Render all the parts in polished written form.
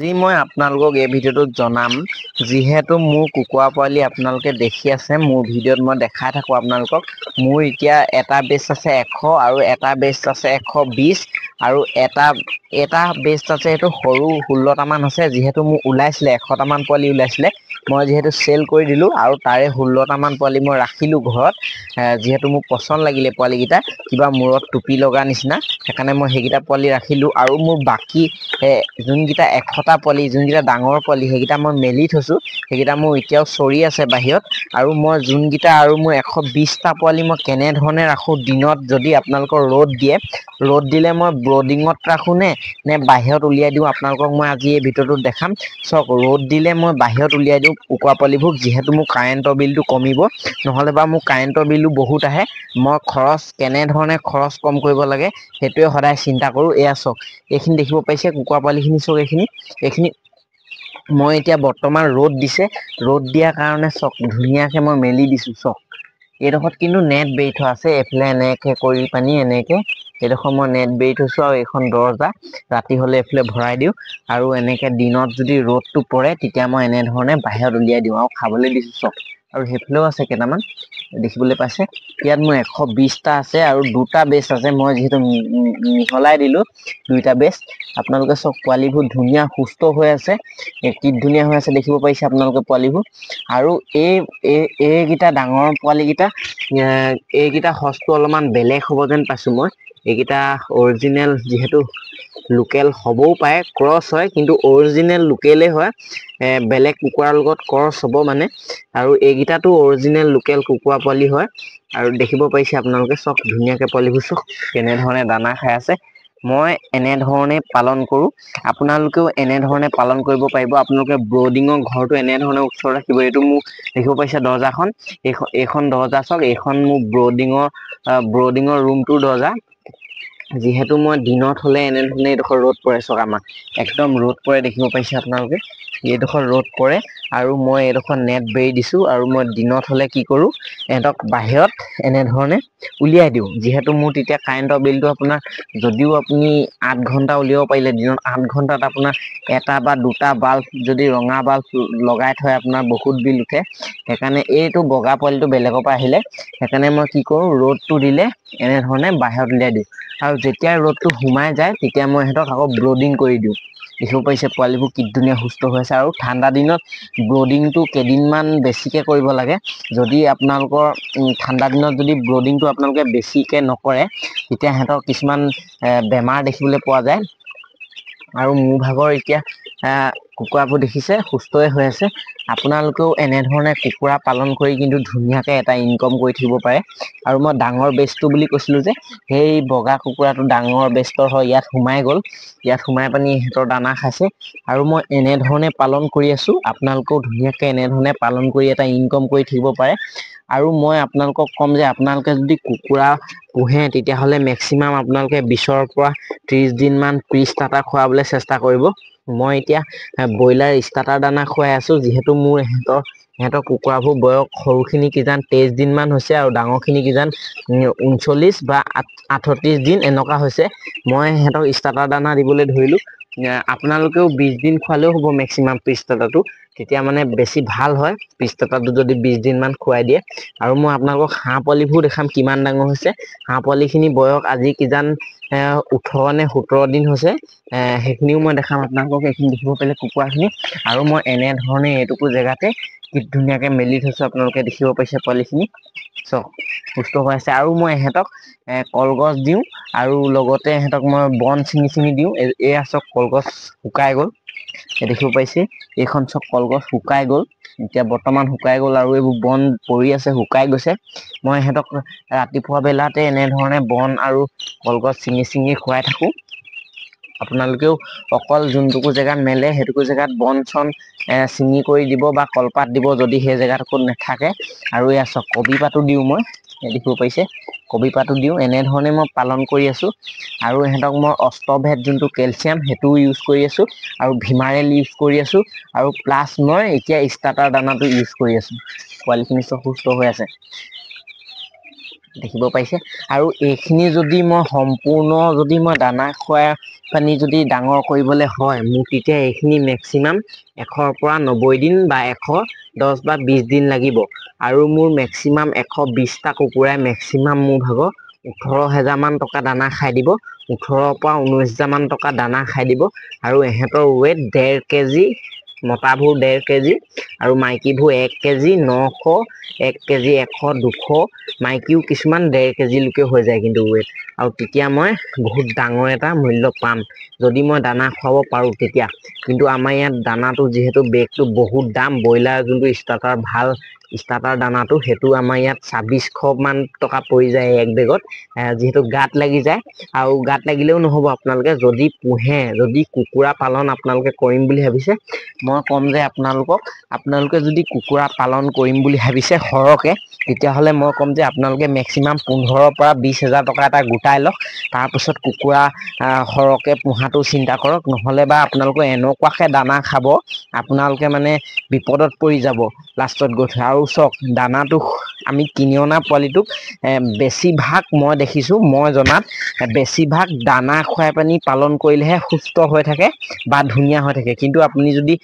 আজি মই আপোনালোকক এই ভিডিঅ'টোত জনাম যিহেতু মোৰ কুকুৰা পোৱালি আপোনালোকে দেখি আছে মোৰ ভিডিঅ'ত মই দেখাই থাকোঁ আপোনালোকক মোৰ এতিয়া এটা বেচ আছে 100 আৰু এটা বেচ আছে 120 আৰু এটা বেচ আছে সেইটো সৰু 16টা মান আছে যিহেতু মোৰ ওলাইছিলে 100টা মান পোৱালি ওলাইছিলে মই যিহেতু সেল কৰি দিলোঁ আৰু তাৰে 16টা মান পোৱালি মই ৰাখিলোঁ ঘৰত যিহেতু মোৰ পছন্দ লাগিলে পোৱালিকেইটা কিবা মূৰত টুপি লগা নিচিনা সেইকাৰণে মই সেইকেইটা পোৱালি ৰাখিলোঁ আৰু মোৰ বাকী যোনকেইটা 100টা পোৱালি যোনকেইটা ডাঙৰ পোৱালি সেইকেইটা মই মেলি থৈছোঁ সেইকেইটা মোৰ এতিয়াও চৰি আছে বাহিৰত আৰু মই যোনকেইটা আৰু মোৰ 120টা পোৱালি মই কেনেধৰণে ৰাখোঁ দিনত যদি আপোনালোকৰ ৰ'দ দিলে মই ব্ৰডিঙত ৰাখোঁ নে বাহিৰত উলিয়াই দিওঁ আপোনালোকক মই আজি এই ভিডিঅ'টোত দেখাম চাওক ৰ'দ দিলে মই বাহিৰত উলিয়াই দিওঁ কুকুৰা পোৱালিবোৰ যিহেতু মোৰ কাৰেণ্টৰ বিলটো কমিব নহ'লে বা মোৰ কাৰেণ্টৰ বিলটো বহুত আহে মই কেনেধৰণে খৰচ কম কৰিব লাগে সেইটোৱে সদায় চিন্তা কৰোঁ এয়া চাওক এইখিনি দেখিব পাইছে কুকুৰা পোৱালিখিনি চাওক এইখিনি মই এতিয়া বৰ্তমান ৰ'দ দিছে ৰ'দ দিয়াৰ কাৰণে চাওক ধুনীয়াকৈ মই মেলি দিছোঁ চাওক এইডোখৰত কিন্তু নেট বেৰি থোৱা আছে এইফালে এনেকৈ কৰি পানি এনেকৈ এইডোখৰ মই নেট বেৰি থৈছোঁ আৰু এইখন দৰজা ৰাতি হ'লে এইফালে ভৰাই দিওঁ আৰু এনেকৈ দিনত যদি ৰ'দটো পৰে তেতিয়া মই এনেধৰণে বাহিৰত উলিয়াই দিওঁ আৰু খাবলৈ দিছোঁ চাওক আৰু সেইফালেও আছে কেইটামান দেখিবলৈ পাইছে ইয়াত মোৰ 120টা আছে আৰু দুটা বেচ আছে মই যিহেতু মিহলাই দিলোঁ দুইটা বেচ আপোনালোকে চাওক পোৱালিবোৰ ধুনীয়া সুস্থ হৈ আছে কি ধুনীয়া হৈ আছে দেখিব পাৰিছে আপোনালোকে পোৱালিবোৰ আৰু এইকেইটা ডাঙৰ পোৱালিকেইটা এইকেইটা সঁচটো অলপমান বেলেগ হ'ব যেন পাইছোঁ মই এইকেইটা অৰিজিনেল যিহেতু লোকেল হ'বও পাৰে ক্ৰছ হয় কিন্তু অৰিজিনেল লোকেলেই হয় বেলেগ কুকুৰাৰ লগত ক্ৰছ হ'ব মানে আৰু এইকেইটাতো অৰিজিনেল লোকেল কুকুৰা পোৱালি হয় আৰু দেখিব পাৰিছে আপোনালোকে চব ধুনীয়াকৈ পোৱালিবোৰ চব কেনেধৰণে দানা খাই আছে মই এনেধৰণে পালন কৰোঁ আপোনালোকেও এনেধৰণে পালন কৰিব পাৰিব আপোনালোকে ব্ৰডিঙৰ ঘৰটো এনেধৰণে ওচৰত ৰাখিব এইটো মোক দেখিব পাৰিছে দৰ্জাখন এইখন দৰ্জা চাওক এইখন মোৰ ব্ৰডিঙৰ ৰুমটোৰ দৰ্জা যিহেতু মই দিনত হ'লে এনেধৰণে এইডোখৰ ৰ'দ পৰে চাওক আমাৰ একদম ৰ'দ পৰে দেখিব পাৰিছে আপোনালোকে এইডোখৰ ৰ'দ পৰে আৰু মই এইডোখৰ নেট বেৰি দিছোঁ আৰু মই দিনত হ'লে কি কৰোঁ ইহঁতক বাহিৰত এনেধৰণে উলিয়াই দিওঁ যিহেতু মোৰ তেতিয়া কাৰেণ্টৰ বিলটো আপোনাৰ যদিও আপুনি 8 ঘণ্টা উলিয়াব পাৰিলে দিনত 8 ঘণ্টাত আপোনাৰ এটা বা দুটা বাল্ব যদি ৰঙা বাল্ব লগাই থয় আপোনাৰ বহুত বিল উঠে সেইকাৰণে এইটো বগা পোৱালিটো বেলেগৰ পৰা আহিলে সেইকাৰণে মই কি কৰোঁ ৰ'দটো দিলে এনেধৰণে বাহিৰত উলিয়াই দিওঁ আৰু যেতিয়া ৰ'দটো সোমাই যায় তেতিয়া মই সিহঁতক আকৌ ব্ৰডিং কৰি দিওঁ দেখিব পাৰিছে পোৱালিবোৰ কি ধুনীয়া সুস্থ হৈ আছে আৰু ঠাণ্ডা দিনত ব্ৰডিংটো কেইদিনমান বেছিকৈ কৰিব লাগে যদি আপোনালোকৰ ঠাণ্ডা দিনত যদি ব্ৰডিংটো আপোনালোকে বেছিকৈ নকৰে তেতিয়া সিহঁতৰ কিছুমান বেমাৰ দেখিবলৈ পোৱা যায় আৰু মোৰ ভাগৰ এতিয়া কুকুৰাবোৰ দেখিছে সুস্থই হৈ আছে আপোনালোকেও এনেধৰণে কুকুৰা পালন কৰি কিন্তু ধুনীয়াকৈ এটা ইনকম কৰি থাকিব পাৰে আৰু মই ডাঙৰ বেচটো বুলি কৈছিলোঁ যে সেই বগা কুকুৰাটো ডাঙৰ বেস্তৰ হয় ইয়াত সোমাই পানি সিহঁতৰ দানা খাইছে আৰু মই এনেধৰণে পালন কৰি আছোঁ আপোনালোকেও ধুনীয়াকৈ এনেধৰণে পালন কৰি এটা ইনকম কৰি থাকিব পাৰে আৰু মই আপোনালোকক ক'ম যে আপোনালোকে যদি কুকুৰা পোহে তেতিয়াহ'লে মেক্সিমাম আপোনালোকে 20ৰ পৰা 30 দিনমান প্ৰি-ষ্টাৰ্টাৰ খুৱাবলৈ চেষ্টা কৰিব মই এতিয়া ব্ৰইলাৰ ষ্টাৰ্টাৰ দানা খুৱাই আছোঁ যিহেতু মোৰ সিহঁতৰ কুকুৰাবোৰ বয়স সৰুখিনি কিজান 23 দিনমান হৈছে আৰু ডাঙৰখিনি কিজান 39 বা 38 দিন এনেকুৱা হৈছে মই সিহঁতক ষ্টাৰ্টাৰ দানা দিবলৈ ধৰিলোঁ আপোনালোকেও 20 দিন খোৱালেও হ'ব মেক্সিমাম প্ৰি-ষ্টাৰ্টাৰটো তেতিয়া মানে বেছি ভাল হয় প্ৰি-ষ্টাৰ্টাৰটো যদি 20 দিনমান খুৱাই দিয়ে আৰু মই আপোনালোকক হাঁহ পোৱালিবোৰ দেখাম কিমান ডাঙৰ হৈছে হাঁহ পোৱালিখিনি বয়স আজি কিজান 18 নে 17 দিন হৈছে সেইখিনিও মই দেখাম আপোনালোকক এইখিনি দেখিব পাৰিলে কুকুৰাখিনি আৰু মই এনেধৰণে এইটুকু জেগাতে কি ধুনীয়াকৈ মেলি থৈছোঁ আপোনালোকে দেখিব পাৰিছে পোৱালিখিনি চব সুস্থ হৈ আছে আৰু মই ইহঁতক কলগছ দিওঁ আৰু লগতে ইহঁতক মই বন ছিঙি দিওঁ এয়া চব কলগছ শুকাই গ'ল দেখিব পাইছে এইখন চব কলগছ শুকাই গ'ল এতিয়া বৰ্তমান শুকাই গ'ল আৰু এইবোৰ বন পৰি আছে শুকাই গৈছে মই ইহঁতক ৰাতিপুৱা বেলাতে এনেধৰণে বন আৰু কলগছ ছিঙি খুৱাই থাকোঁ আপোনালোকেও অকল যোনটুকু জেগাত মেলে সেইটুকু জেগাত বন চন ছিঙি কৰি দিব বা কলপাত দিব যদি সেই জেগাত নাথাকে আৰু এয়া চব কবি পাতো দিওঁ মই দেখিব পাৰিছে কবি পাতো দিওঁ এনেধৰণে মই পালন কৰি আছোঁ আৰু ইহঁতক মই অষ্টভেট যোনটো কেলচিয়াম সেইটোও ইউজ কৰি আছোঁ আৰু ভিমাৰেল ইউজ কৰি আছোঁ আৰু প্লাছ মই এতিয়া ষ্টাৰ্টাৰ দানাটো ইউজ কৰি আছোঁ পোৱালিখিনি চব সুস্থ হৈ আছে দেখিব পাইছে আৰু এইখিনি যদি মই সম্পূৰ্ণ যদি মই দানা খুৱাই পানী যদি ডাঙৰ কৰিবলৈ হয় মোক তেতিয়া এইখিনি মেক্সিমাম 100 পৰা 90 দিন বা 110 বা 20 দিন লাগিব আৰু মোৰ মেক্সিমাম 120টা কুকুৰাই মেক্সিমাম মোৰ ভাগৰ 18,000 মান টকা দানা খাই দিব 18 পৰা 19,000 মান টকা দানা খাই দিব আৰু এহেঁতৰ ৱেট 1.5 কেজি মতাবোৰ 1.5 কেজি আৰু মাইকীবোৰ 1 কেজি 900 1 কেজি 100 200 মাইকীও কিছুমান 1.5 কেজি লৈকে হৈ যায় কিন্তু ৱেট আৰু তেতিয়া মই বহুত ডাঙৰ এটা মূল্য পাম যদি মই দানা খুৱাব পাৰোঁ তেতিয়া কিন্তু আমাৰ ইয়াত দানাটো যিহেতু বেগটো বহুত দাম ব্ৰইলাৰ যোনটো ষ্টাৰ্টাৰ ভাল ষ্টাৰ্টাৰ দানাটো সেইটো আমাৰ ইয়াত 2600 মান টকা পৰি যায় এক বেগত যিহেতু গাত লাগি যায় আৰু গাত লাগিলেও নহ'ব আপোনালোকে যদি পোহে যদি কুকুৰা পালন আপোনালোকে কৰিম বুলি ভাবিছে মই ক'ম যে আপোনালোকে যদি কুকুৰা পালন কৰিম বুলি ভাবিছে সৰহকে তেতিয়াহ'লে মই ক'ম যে আপোনালোকে মেক্সিমাম 15 পৰা 20,000 টকা এটা গোটাই লওক তাৰপিছত কুকুৰা সৰহকে পোহাটো চিন্তা কৰক নহ'লে বা আপোনালোকে এনেকুৱাকে দানা খাব আপোনালোকে মানে বিপদত পৰি যাব লাষ্টত গৈ থৈ আৰু চাওক দানাটো আমি কিনি অনা পোৱালিটোক বেছিভাগ মই দেখিছোঁ মই জনাত বেছিভাগ দানা খুৱাই পানি পালন কৰিলেহে সুস্থ হৈ থাকে বা ধুনীয়া হৈ থাকে কিন্তু আপুনি যদি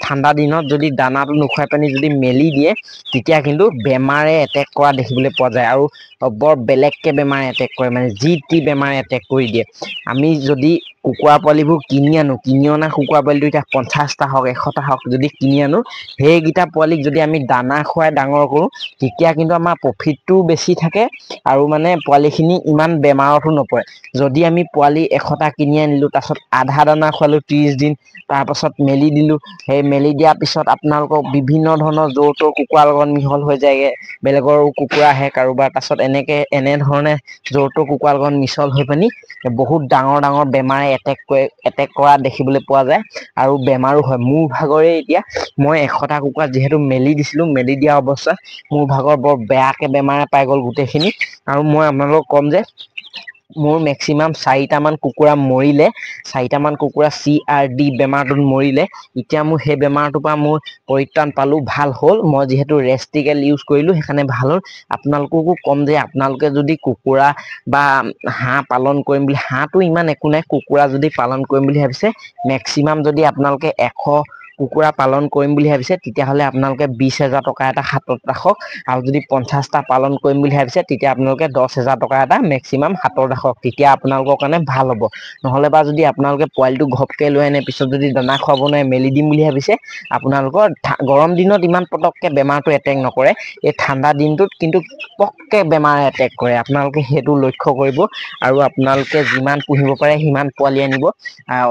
ঠাণ্ডা দিনত যদি দানাটো নোখুৱাই পানি যদি মেলি দিয়ে তেতিয়া কিন্তু বেমাৰে এটেক কৰা দেখিবলৈ পোৱা যায় আৰু বৰ বেলেগকে বেমাৰে এটেক কৰে মানে যি টি বেমাৰে এটেক কৰি দিয়ে আমি যদি কুকুৰা পোৱালিবোৰ কিনি অনা কুকুৰা পোৱালিটো এতিয়া 50টা হওক 100টা হওক যদি কিনি আনো সেইকেইটা পোৱালিক যদি আমি দানা খুৱাই ডাঙৰ কৰোঁ তেতিয়া কিন্তু আমাৰ প্ৰফিটটোও বেছি থাকে আৰু মানে পোৱালিখিনি ইমান বেমাৰতো নপৰে যদি আমি পোৱালি 100টা কিনি আনিলোঁ তাৰপাছত আধা দানা খোৱালোঁ 30 দিন তাৰপাছত মেলি দিলোঁ সেই মেলি দিয়াৰ পিছত আপোনালোকক বিভিন্ন ধৰণৰ যৌতৰ কুকুৰাৰ লগত মিহল হৈ যায়গৈ বেলেগৰ কুকুৰা আহে কাৰোবাৰ পাছত এনেধৰণে যৌতৰ কুকুৰাৰ লগত মিছল হৈ পানি বহুত ডাঙৰ বেমাৰে এটেক কৰা দেখিবলৈ পোৱা যায় আৰু বেমাৰো হয় মোৰ ভাগৰে এতিয়া মই 100টা কুকুৰা যিহেতু মেলি দিছিলোঁ মেলি দিয়া অৱস্থাত মোৰ ভাগৰ বৰ বেয়াকে বেমাৰে পাই গ'ল গোটেইখিনি আৰু মই আপোনালোকক ক'ম যে মোৰ মেক্সিমাম 4টামান কুকুৰা মৰিলে 4টামান কুকুৰা CRD বেমাৰটোত মৰিলে এতিয়া মোৰ সেই বেমাৰটোৰ পৰা মোৰ পৰিত্ৰাণ পালোঁ ভাল হ'ল মই যিহেতু ৰেষ্টিকেল ইউজ কৰিলোঁ সেইকাৰণে ভাল হ'ল আপোনালোককো ক'ম যে আপোনালোকে যদি কুকুৰা বা হাঁহ পালন কৰিম বুলি হাঁহটো ইমান একো নাই কুকুৰা যদি পালন কৰিম বুলি ভাবিছে মেক্সিমাম যদি আপোনালোকে 100 কুকুৰা পালন কৰিম বুলি ভাবিছে তেতিয়াহ'লে আপোনালোকে 20,000 টকা এটা হাতত ৰাখক আৰু যদি 50টা পালন কৰিম বুলি ভাবিছে তেতিয়া আপোনালোকে 10,000 টকা এটা মেক্সিমাম হাতত ৰাখক তেতিয়া আপোনালোকৰ কাৰণে ভাল হ'ব নহ'লে বা যদি আপোনালোকে পোৱালিটো ঘপকে লৈ আনে পিছত যদি দানা খুৱাব নোৱাৰে মেলি দিম বুলি ভাবিছে আপোনালোকৰ গৰম দিনত ইমান পতককে বেমাৰটো এটেক নকৰে এই ঠাণ্ডা দিনটোত কিন্তু পককে বেমাৰ এটেক কৰে আপোনালোকে সেইটো লক্ষ্য কৰিব আৰু আপোনালোকে যিমান পুহিব পাৰে সিমান পোৱালি আনিব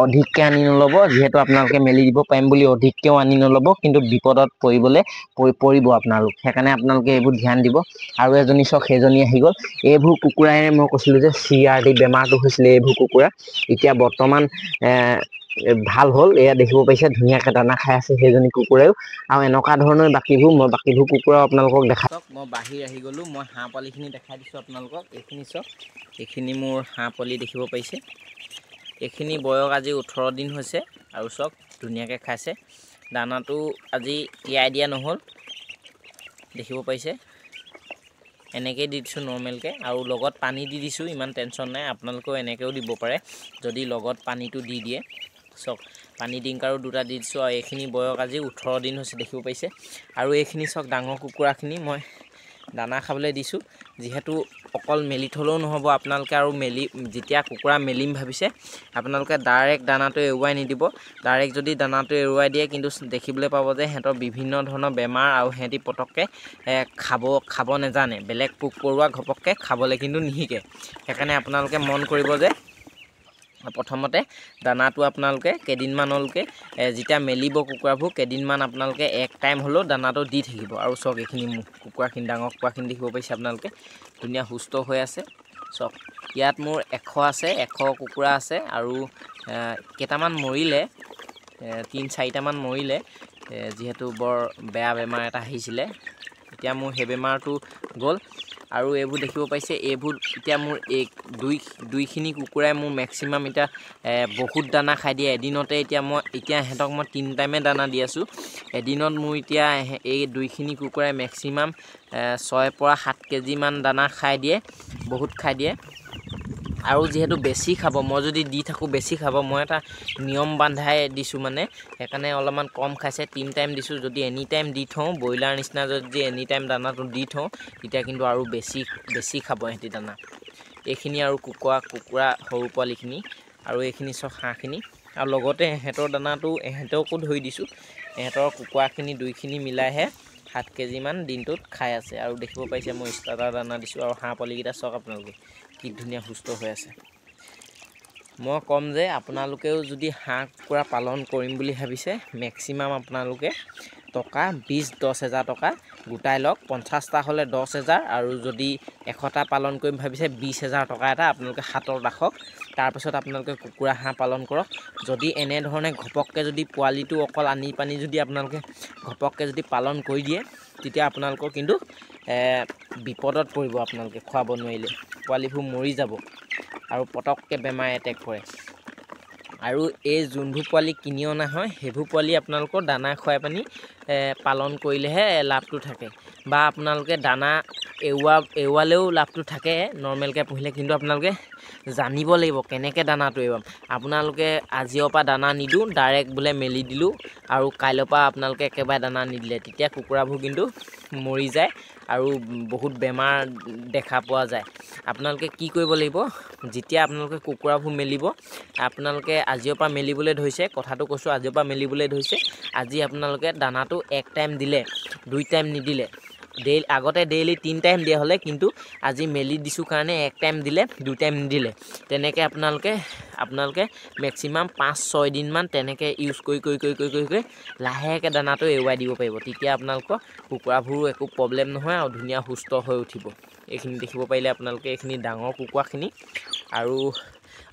অধিককে আনি নল'ব যিহেতু আপোনালোকে মেলি দিব পাৰিম বুলি অধিককেও আনি নল'ব কিন্তু বিপদত পৰিব আপোনালোক সেইকাৰণে আপোনালোকে এইবোৰ ধ্যান দিব আৰু এজনী চাওক সেইজনী আহি গ'ল এইবোৰ কুকুৰাই মই কৈছিলোঁ যে CRD বেমাৰটো হৈছিলে এইবোৰ কুকুৰা এতিয়া বৰ্তমান ভাল হ'ল এয়া দেখিব পাইছে ধুনীয়াকে দানা খাই আছে সেইজনী কুকুৰেও আৰু এনেকুৱা ধৰণৰ বাকীবোৰ কুকুৰাও আপোনালোকক দেখাই মই বাহিৰ আহি গ'লোঁ মই হাঁহ পোৱালিখিনি দেখাই দিছোঁ আপোনালোকক এইখিনি চাওক এইখিনি মোৰ হাঁহ পোৱালি দেখিব পাইছে এইখিনি বয়স আজি 18 দিন হৈছে আৰু চাওক ধুনীয়াকৈ খাইছে দানাটো আজি তিয়াই দিয়া নহ'ল দেখিব পাইছে এনেকৈ দি দিছোঁ নৰ্মেলকৈ আৰু লগত পানী দি দিছোঁ ইমান টেনশ্যন নাই আপোনালোকেও এনেকৈও দিব পাৰে যদি লগত পানীটো দি দিয়ে চাওক পানী ডিংকাৰো 2টা দি দিছোঁ আৰু এইখিনি বয়স আজি 18 দিন হৈছে দেখিব পাইছে আৰু এইখিনি চাওক ডাঙৰ কুকুৰাখিনি মই দানা খাবলৈ দিছোঁ যিহেতু অকল মেলি থলেও নহ'ব আপোনালোকে আৰু যেতিয়া কুকুৰা মেলিম ভাবিছে আপোনালোকে ডাইৰেক্ট দানাটো এৰুৱাই নিদিব ডাইৰেক্ট যদি দানাটো এৰুৱাই দিয়ে কিন্তু দেখিবলৈ পাব যে সিহঁতৰ বিভিন্ন ধৰণৰ বেমাৰ আৰু সিহঁতি পটককৈ খাব নেজানে বেলেগ পোক পৰুৱা ঘপককৈ খাবলৈ কিন্তু নিশিকে সেইকাৰণে আপোনালোকে মন কৰিব যে প্ৰথমতে দানাটো আপোনালোকে কেইদিনমানলৈকে যেতিয়া মেলিব কুকুৰাবোৰ কেইদিনমান আপোনালোকে এক টাইম হ'লেও দানাটো দি থাকিব আৰু চাওক এইখিনি কুকুৰাখিনি ডাঙৰ কুকুৰাখিনি দেখিব পাইছে আপোনালোকে ধুনীয়া সুস্থ হৈ আছে চাওক ইয়াত মোৰ 100 আছে 100 কুকুৰা আছে আৰু কেইটামান মৰিলে 3-4টামান মৰিলে যিহেতু বৰ বেয়া বেমাৰ এটা আহিছিলে এতিয়া মোৰ সেই বেমাৰটো গ'ল আৰু এইবোৰ দেখিব পাইছে এইবোৰ এতিয়া মোৰ দুইখিনি কুকুৰাই মোৰ মেক্সিমাম এতিয়া বহুত দানা খাই দিয়ে এদিনতে এতিয়া ইহঁতক মই 3 টাইমে দানা দি আছোঁ এদিনত মোৰ এতিয়া এই দুইখিনি কুকুৰাই মেক্সিমাম 6 পৰা 7 কেজি মান দানা খাই দিয়ে বহুত খাই দিয়ে আৰু যেহেতু বেছি খাব মই যদি দি থাকোঁ বেছি খাব মই এটা নিয়ম বান্ধাই দিছোঁ মানে সেইকাৰণে অলপমান কম খাইছে 3 টাইম দিছোঁ যদি এনি টাইম দি থওঁ ব্ৰইলাৰ নিচিনা যদি এনি টাইম দানাটো দি থওঁ তেতিয়া কিন্তু আৰু বেছি খাব এহেঁতি দানা এইখিনি আৰু কুকুৰা সৰু পোৱালিখিনি আৰু এইখিনি চব হাঁহখিনি আৰু লগতে এহেঁতৰ দানাটো এহেঁতকো ধৰি দিছোঁ এহেঁতৰ কুকুৰাখিনি দুইখিনি মিলাইহে 7 কেজি মান দিনটোত খাই আছে আৰু দেখিব পাইছে মই ষ্টাৰ্টাৰ দানা দিছোঁ আৰু হাঁহ পোৱালিকেইটা চাওক আপোনালোকে কি ধুনীয়া সুস্থ হৈ আছে মই ক'ম যে আপোনালোকেও যদি হাঁহ কুকুৰা পালন কৰিম বুলি ভাবিছে মেক্সিমাম আপোনালোকে টকা 20-10 হাজাৰ টকা গোটাই লওক 50টা হ'লে 10 হাজাৰ আৰু যদি 100টা পালন কৰিম ভাবিছে 20 হাজাৰ টকা এটা আপোনালোকে হাতত ৰাখক তাৰপিছত আপোনালোকে কুকুৰা হাঁহ পালন কৰক যদি এনেধৰণে ঘপককৈ যদি পোৱালিটো অকল আনি পানি যদি আপোনালোকে ঘপককৈ যদি পালন কৰি দিয়ে তেতিয়া আপোনালোকৰ কিন্তু বিপদত পৰিব আপোনালোকে খুৱাব নোৱাৰিলে পোৱালিবোৰ মৰি যাব আৰু পটককৈ বেমাৰ এটেক কৰে আৰু এই যোনবোৰ পোৱালি কিনি অনা হয় সেইবোৰ পোৱালি আপোনালোকৰ দানা খুৱাই পানি পালন কৰিলেহে লাভটো থাকে বা আপোনালোকে দানা এৰুৱালেও লাভটো থাকে নৰ্মেলকৈ পুহিলে কিন্তু আপোনালোকে জানিব লাগিব কেনেকৈ দানাটো এৰুৱাম আপোনালোকে আজিৰ পৰা দানা নিদিওঁ ডাইৰেক্ট বোলে মেলি দিলোঁ আৰু কাইলৈৰ পৰা আপোনালোকে একেবাৰে দানা নিদিলে তেতিয়া কুকুৰাবোৰ কিন্তু মৰি যায় আৰু বহুত বেমাৰ দেখা পোৱা যায় আপোনালোকে কি কৰিব লাগিব যেতিয়া আপোনালোকে কুকুৰাবোৰ মেলিব আপোনালোকে আজিৰ পৰা মেলিবলৈ ধৰিছে কথাটো কৈছোঁ আজিৰ পৰা মেলিবলৈ ধৰিছে আজি আপোনালোকে দানাটো 1 টাইম দিলে 2 টাইম নিদিলে আগতে ডেইলি 3 টাইম দিয়া হ'লে কিন্তু আজি মেলি দিছোঁ কাৰণে 1 টাইম দিলে 2 টাইম নিদিলে তেনেকৈ আপোনালোকে মেক্সিমাম 5-6 দিনমান তেনেকৈ ইউজ কৰি লাহেকৈ দানাটো এৰুৱাই দিব পাৰিব তেতিয়া আপোনালোকৰ কুকুৰাবোৰো একো প্ৰব্লেম নহয় আৰু ধুনীয়া সুস্থ হৈ উঠিব এইখিনি দেখিব পাৰিলে আপোনালোকে এইখিনি ডাঙৰ কুকুৰাখিনি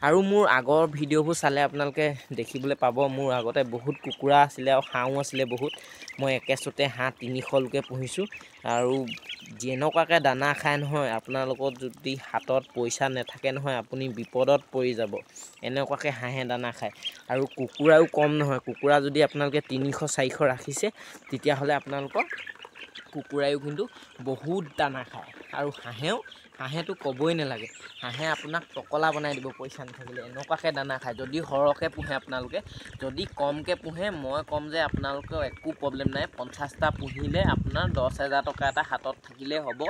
আৰু মোৰ আগৰ ভিডিঅ'বোৰ চালে আপোনালোকে দেখিবলৈ পাব মোৰ আগতে বহুত কুকুৰা আছিলে আৰু হাঁহো আছিলে বহুত মই একেচতে হাঁহ 300 লৈকে পুহিছোঁ আৰু যেনেকুৱাকৈ দানা খাই নহয় আপোনালোকৰ যদি হাতত পইচা নাথাকে নহয় আপুনি বিপদত পৰি যাব এনেকুৱাকৈ হাঁহে দানা খায় আৰু কুকুৰাও কম নহয় কুকুৰা যদি আপোনালোকে 300-400 ৰাখিছে তেতিয়াহ'লে আপোনালোকৰ কুকুৰায়ো কিন্তু বহুত দানা খায় আৰু হাঁহেতো ক'বই নালাগে হাঁহে আপোনাক টকলা বনাই দিব পইচা নাথাকিলে এনেকুৱাকৈ দানা খায় যদি সৰহকৈ পোহে আপোনালোকে যদি কমকৈ পোহে মই ক'ম যে আপোনালোকৰ একো প্ৰব্লেম নাই 50টা পুহিলে আপোনাৰ 10 হাজাৰ টকা এটা হাতত থাকিলেই হ'ব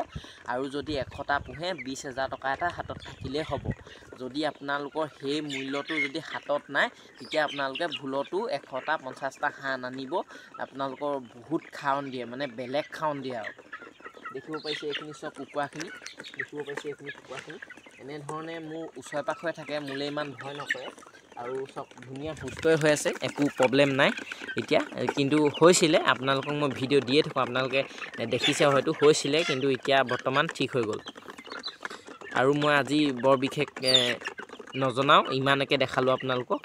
আৰু যদি 100টা পোহে 20 হাজাৰ টকা এটা হাতত থাকিলেই হ'ব যদি আপোনালোকৰ সেই মূল্যটো যদি হাতত নাই তেতিয়া আপোনালোকে ভুলতো 100টা 50টা হাঁহ নানিব আপোনালোকৰ বহুত খাৱন দিয়ে মানে বেলেগ খাৱন দিয়ে আৰু দেখিব পাইছে এইখিনি চব কুকুৰাখিনি এনেধৰণে মোৰ ওচৰে পাখৰে থাকে মোলৈ ইমান ভয় নকৰে আৰু চব ধুনীয়া সুস্থই হৈ আছে একো প্ৰব্লেম নাই এতিয়া কিন্তু হৈছিলে আপোনালোকক মই ভিডিঅ' দিয়ে থাকোঁ আপোনালোকে দেখিছে হয়তো হৈছিলে কিন্তু এতিয়া বৰ্তমান ঠিক হৈ গ'ল আৰু মই আজি বৰ বিশেষ নজনাওঁ ইমানকৈ দেখালোঁ আপোনালোকক